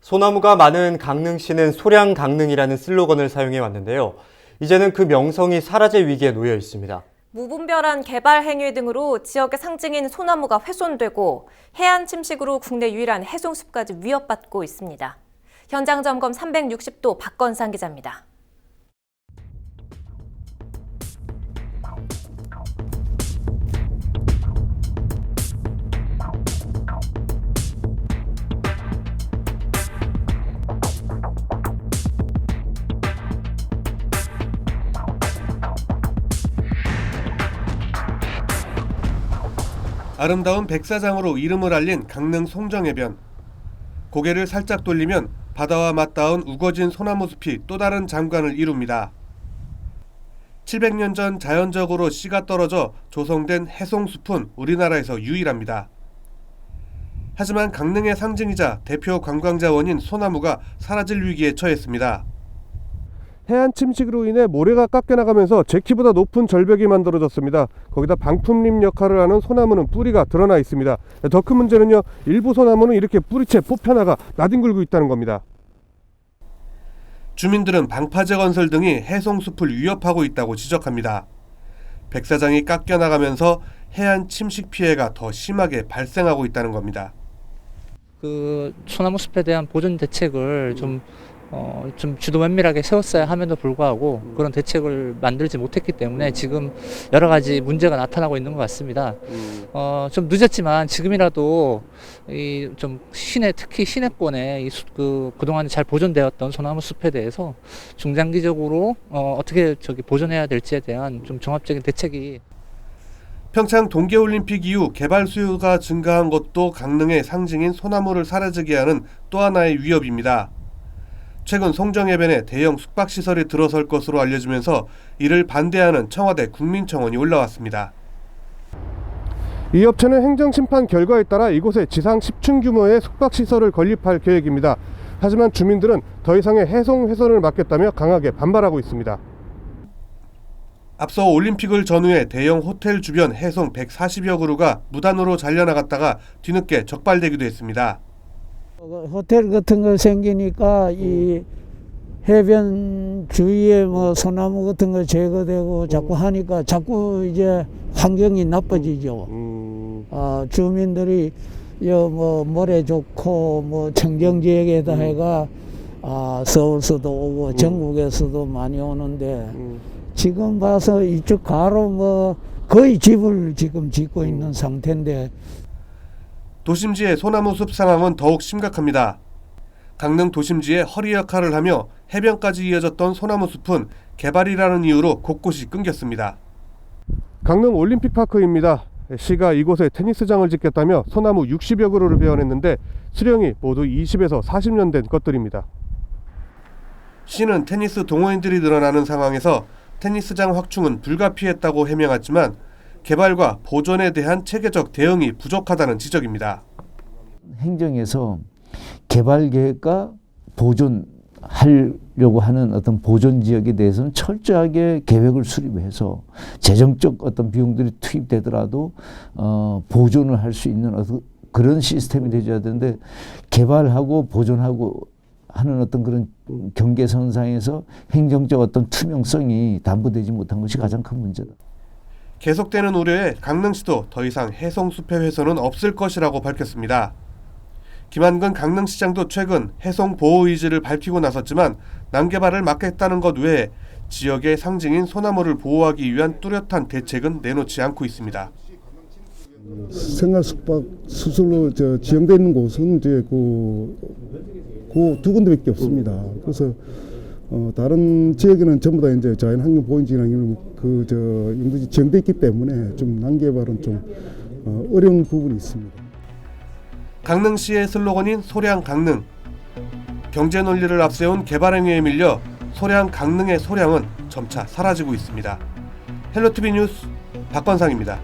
소나무가 많은 강릉시는 소량 강릉이라는 슬로건을 사용해 왔는데요. 이제는 그 명성이 사라질 위기에 놓여 있습니다. 무분별한 개발 행위 등으로 지역의 상징인 소나무가 훼손되고 해안 침식으로 국내 유일한 해송숲까지 위협받고 있습니다. 현장 점검 360도 박건상 기자입니다. 아름다운 백사장으로 이름을 알린 강릉 송정해변. 고개를 살짝 돌리면 바다와 맞닿은 우거진 소나무 숲이 또 다른 장관을 이룹니다. 700년 전 자연적으로 씨가 떨어져 조성된 해송숲은 우리나라에서 유일합니다. 하지만 강릉의 상징이자 대표 관광자원인 소나무가 사라질 위기에 처했습니다. 해안 침식으로 인해 모래가 깎여나가면서 제 키보다 높은 절벽이 만들어졌습니다. 거기다 방풍림 역할을 하는 소나무는 뿌리가 드러나 있습니다. 더 큰 문제는요, 일부 소나무는 이렇게 뿌리채 뽑혀나가 나뒹굴고 있다는 겁니다. 주민들은 방파제 건설 등이 해송숲을 위협하고 있다고 지적합니다. 백사장이 깎여나가면서 해안 침식 피해가 더 심하게 발생하고 있다는 겁니다. 그 소나무 숲에 대한 보존 대책을 좀 주도 면밀하게 세웠어야 함에도 불구하고 그런 대책을 만들지 못했기 때문에 지금 여러 가지 문제가 나타나고 있는 것 같습니다. 좀 늦었지만 지금이라도 좀 특히 시내권에 그동안 잘 보존되었던 소나무 숲에 대해서 중장기적으로 어떻게 보존해야 될지에 대한 좀 종합적인 대책이. 평창 동계올림픽 이후 개발 수요가 증가한 것도 강릉의 상징인 소나무를 사라지게 하는 또 하나의 위협입니다. 최근 송정해변에 대형 숙박시설이 들어설 것으로 알려지면서 이를 반대하는 청와대 국민청원이 올라왔습니다. 이 업체는 행정심판 결과에 따라 이곳에 지상 10층 규모의 숙박시설을 건립할 계획입니다. 하지만 주민들은 더 이상의 해송 훼손을 막겠다며 강하게 반발하고 있습니다. 앞서 올림픽을 전후해 대형 호텔 주변 해송 140여 그루가 무단으로 잘려나갔다가 뒤늦게 적발되기도 했습니다. 호텔 같은 거 생기니까 이 해변 주위에 뭐 소나무 같은 거 제거되고 자꾸 하니까 자꾸 이제 환경이 나빠지죠. 주민들이 뭐 모래 좋고 뭐 청정지역에다 해가 서울서도 오고 전국에서도 많이 오는데 지금 봐서 이쪽 가로 뭐 거의 집을 지금 짓고 있는 상태인데. 도심지의 소나무 숲 상황은 더욱 심각합니다. 강릉 도심지의 허리 역할을 하며 해변까지 이어졌던 소나무 숲은 개발이라는 이유로 곳곳이 끊겼습니다. 강릉 올림픽파크입니다. 시가 이곳에 테니스장을 짓겠다며 소나무 60여 그루를 베어냈는데 수령이 모두 20에서 40년 된 것들입니다. 시는 테니스 동호인들이 늘어나는 상황에서 테니스장 확충은 불가피했다고 해명했지만 개발과 보존에 대한 체계적 대응이 부족하다는 지적입니다. 행정에서 개발 계획과 보존하려고 하는 어떤 보존 지역에 대해서는 철저하게 계획을 수립해서 재정적 어떤 비용들이 투입되더라도 보존을 할 수 있는 그런 시스템이 되어야 되는데 개발하고 보존하고 하는 어떤 그런 경계선상에서 행정적 어떤 투명성이 담보되지 못한 것이 가장 큰 문제다. 계속되는 우려에 강릉시도 더 이상 해송숲의 훼손은 없을 것이라고 밝혔습니다. 김한근 강릉시장도 최근 해송 보호 의지를 밝히고 나섰지만 난개발을 막겠다는 것 외에 지역의 상징인 소나무를 보호하기 위한 뚜렷한 대책은 내놓지 않고 있습니다. 생활 숙박 수술로 지정되어 있는 곳은 이제 그 두 군데밖에 없습니다. 그래서 다른 지역에는 전부 다 이제 자연환경 보존지역이나 용도지 지정돼 있기 때문에 좀 난개발은 좀 어려운 부분이 있습니다. 강릉시의 슬로건인 소량 강릉. 경제 논리를 앞세운 개발 행위에 밀려 소량 강릉의 소량은 점차 사라지고 있습니다. 헬로티비 뉴스 박건상입니다.